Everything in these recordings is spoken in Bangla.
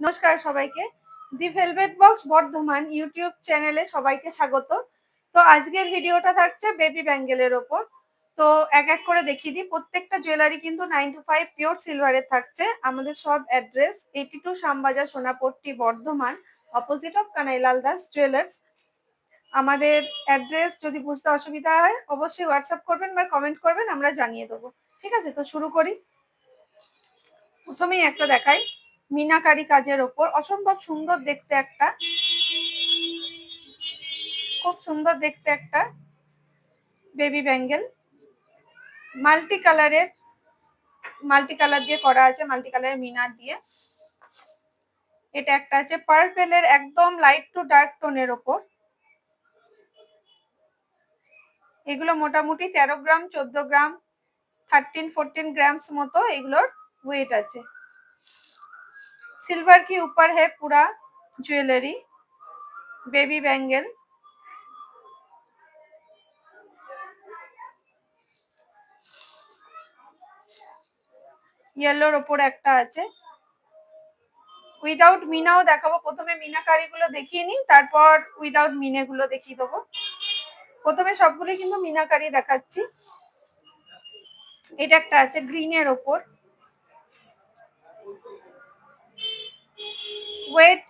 নমস্কার সবাইকে। দি ভেলভেট বক্স বর্ধমান ইউটিউব চ্যানেলে সবাইকে স্বাগত। তো আজকের ভিডিওটা থাকছে বেবি ব্যাঙ্গেলের ওপর। তো এক এক করে দেখিয়ে দিই। প্রত্যেকটা জুয়েলারি কিন্তু 9 to 5 পিওর সিলভারের থাকছে। আমাদের সব address 82 Shyambazar Sonapatti Bardhaman, opposite of Kanailal Das jewellers. আমাদের অ্যাড্রেস যদি বুঝতে অসুবিধা হয় অবশ্যই হোয়াটসঅ্যাপ করবেন বা কমেন্ট করবেন, আমরা জানিয়ে দেবো। ঠিক আছে, তো শুরু করি। প্রথমেই একটা দেখাই, মিনাকারি কাজের ওপর অসম্ভব সুন্দর দেখতে একটা, খুব সুন্দর দেখতে একটা বেবি ব্যাঙ্গেল। মাল্টি কালার দিয়ে করা আছে, মাল্টি কালারের মিনার দিয়ে। এটা একটা আছে পার্পেলের একদম লাইট টু ডার্ক টোনের ওপর। এগুলো মোটামুটি 13 গ্রাম 14 গ্রাম 13-14 গ্রামস মতো এগুলোর ওয়েট আছে। सिल्वर के ऊपर है पूरा ज्वेलरी बेबी बैंगल। येलोर ওপর একটা আছে। উইদাউট মিনাও দেখাবো। প্রথমে মিনাকারি গুলো দেখিয়ে নিই, তারপর উইদাউট মিনে গুলো দেখিয়ে দেবো। প্রথমে সবগুলো কিন্তু মিনাকারি দেখাচ্ছি। এটা একটা আছে গ্রিনের ওপর, weight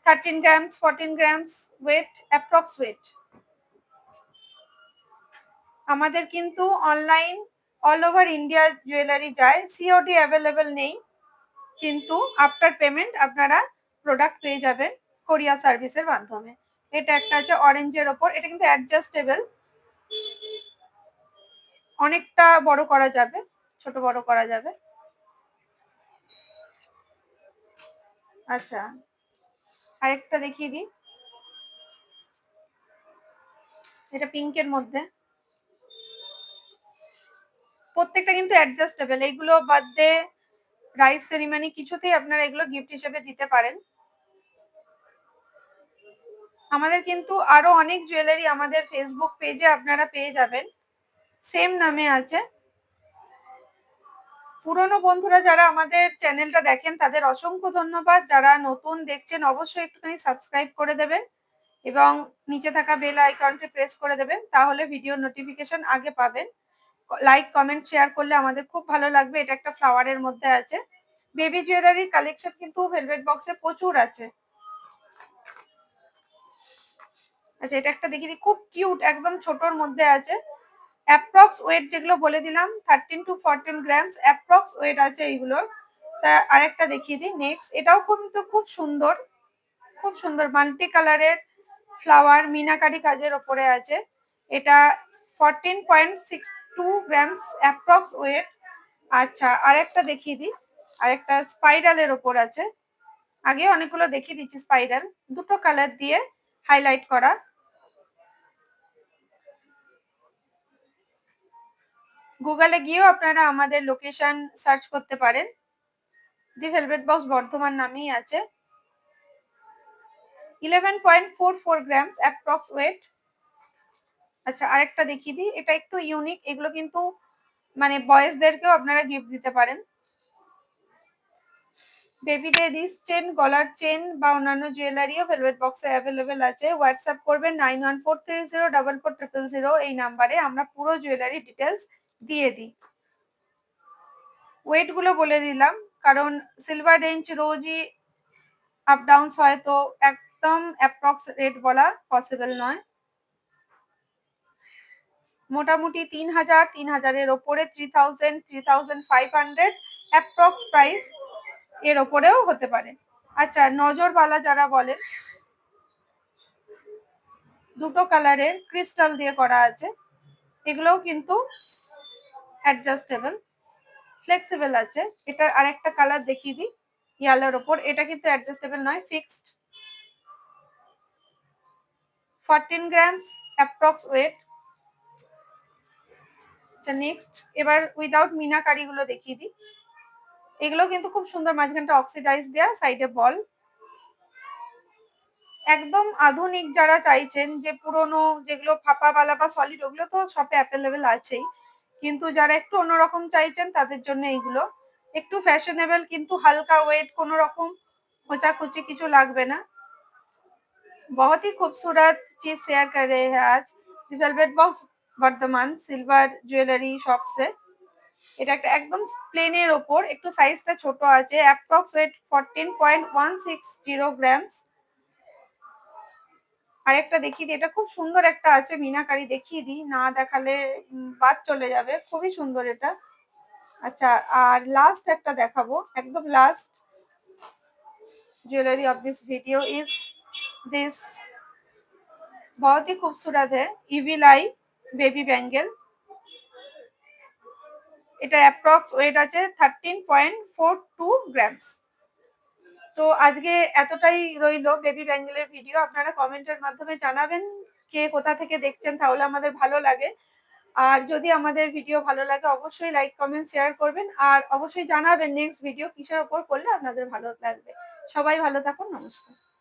13 grams 14 grams weight, approx weight. আমাদের কিন্তু online all over India jewellery যায়, সিওডি অ্যাভেলেবেল নেই, কিন্তু আফটার পেমেন্ট আপনারা প্রোডাক্ট পেয়ে যাবেন কোরিয়া সার্ভিসের মাধ্যমে। এটা একটা আছে অরেঞ্জের ওপর, এটা কিন্তু অ্যাডজাস্টেবল, অনেকটা বড় করা যাবে, ছোট বড় করা যাবে। আচ্ছা, আরেকটা দেখিয়ে দিই। এটা পিঙ্কের মধ্যে, প্রত্যেকটা কিন্তু অ্যাডজাস্টেবল। এইগুলো বার্থডে, রাইস সেরিমনি কিছুতেই আপনারা এগুলো গিফট হিসেবে দিতে পারেন। আমাদের কিন্তু আরো অনেক জুয়েলারি আমাদের ফেসবুক পেজে আপনারা পেয়ে যাবেন, সেম নামে আছে। পুরনো বন্ধুরা যারা আমাদের চ্যানেলটা দেখেন তাদের অসংখ্য ধন্যবাদ। যারা নতুন দেখছেন অবশ্যই একটুখানি সাবস্ক্রাইব করে দেবেন এবং নিচে থাকা বেল আইকনটি প্রেস করে দেবেন, তাহলে ভিডিও নোটিফিকেশন আগে পাবেন। লাইক কমেন্ট শেয়ার করলে আমাদের খুব ভালো লাগবে। এটা একটা ফ্লাওয়ারের মধ্যে আছে। বেবি জুয়েলারির কালেকশন কিন্তু ভেলভেট বক্সে প্রচুর আছে। আচ্ছা, এটা একটা দেখিয়ে দিই, খুব কিউট, একদম ছোটর মধ্যে আছে। অ্যাপ্রক্স ওয়েট যেগুলো বলে দিলাম 13 to 14 গ্রামস অ্যাপ্রক্স ওয়েট আছে এইগুলোর। তা আরেকটা দেখিয়ে দিই নেক্সট। এটাও কিন্তু খুব সুন্দর, খুব সুন্দর মাল্টি কালারের ফ্লাওয়ার মিনাকারি কাজের ওপরে আছে। এটা 14.62 গ্রামস অ্যাপ্রক্স ওয়েট। আচ্ছা, আরেকটা দেখিয়ে দিই, আরেকটা স্পাইরালের ওপর আছে। আগে অনেকগুলো দেখিয়ে দিচ্ছি স্পাইরাল, দুটো কালার দিয়ে হাইলাইট করা। গুগলে গিয়েও আপনারা আমাদের লোকেশন সার্চ করতে পারেন, দি ভেলভেট বক্স বর্ধমান নামেই আছে। 11.44 গ্রামস অ্যাপ্রক্স ওয়েট। আচ্ছা, আরেকটা দেখিয়ে দিই, এটা একটু ইউনিক, এগুলো কিন্তু মানে বয়েজদেরকেও আপনারা গিফট দিতে পারেন। বেবিদের রিস্ট চেন, গলার চেন বা অন্যান্য জুয়েলারিও ভেলভেট বক্সে অ্যাভেলেবেল আছে। হোয়াটসঅ্যাপ করবেন 9143044400 এই নাম্বারে, আমরা পুরো জুয়েলারি ডিটেলস দিয়ে দিই। ওয়েট গুলো বলে দিলাম, কারণ সিলভার রেঞ্জ রোজই আপ ডাউনস হয়, তো একদম অ্যাপ্রক্স রেট বলা পসিবল নয়। মোটামুটি 3000-3000-এর ওপরে, 3000-3500 অ্যাপ্রক্স প্রাইস, এর ওপরেও হতে পারে। আচ্ছা, নজরবালা যারা বলেন, দুটো কালারের ক্রিস্টাল দিয়ে করা আছে, এগুলোও কিন্তু অ্যাডজাস্টেবল, ফ্লেক্সিবল আছে। এটার আরেকটা কালার দেখিয়ে দিই, ইয়েলোর ওপর, এটা কিন্তু অ্যাডজাস্টেবল নয়, ফিক্সড। 14 grams approx weight. আচ্ছা, নেক্সট এবার উইদাউট মিনাকারি গুলো দেখিয়ে দিই। এগুলো কিন্তু খুব সুন্দর, মাঝখানটা অক্সিডাইজ দেয়া, সাইডে বল। একদম আধুনিক যারা চাইছেন, যে পুরনো যেগুলো ফাঁপা বালা বা সলিড, ওগুলো তো শপে অ্যাভেলেবেল আছেই, কিন্তু যারা একটু অন্যরকম চাইছেন তাদের জন্য এইগুলো একটু ফ্যাশনেবল, কিন্তু হালকা ওয়েট, কোনো রকম খোঁচাখুচি কিছু লাগবে না। बहुत ही खूबसूरत चीज शेयर कर रहे हैं आज velvet box Bardhaman silver jewellery শপসে। এটা একটা একদম প্লেনের ওপর, একটু সাইজটা ছোট আছে, অ্যাপ্রক্স ওয়েট 14.160 গ্রামস। আরেকটা দেখিয়ে দিই, এটা খুব সুন্দর একটা আছে মিনাকারি, দেখিয়ে দিই, না দেখালে বাদ চলে যাবে, খুবই সুন্দর এটা। আচ্ছা, আর লাস্ট একটা দেখাবো, একদম last jewellery of this video is this, बहुत ही खूबसूरत है इविल आई बेबी बैंगल। এটা অ্যাপ্রক্স ওয়েট আছে 13.42 গ্রামস। তো আজকে এতটাই রইলো বেবি ব্যাঙ্গেলের ভিডিও। আপনারা কমেন্টের মাধ্যমে জানাবেন কে কোথা থেকে দেখছেন, তাহলে আমাদের ভালো লাগে। আর যদি আমাদের ভিডিও ভালো লাগে অবশ্যই লাইক কমেন্ট শেয়ার করবেন, আর অবশ্যই জানাবেন নেক্সট ভিডিও কিসের ওপর করলে আপনাদের ভালো লাগবে। সবাই ভালো থাকুন, নমস্কার।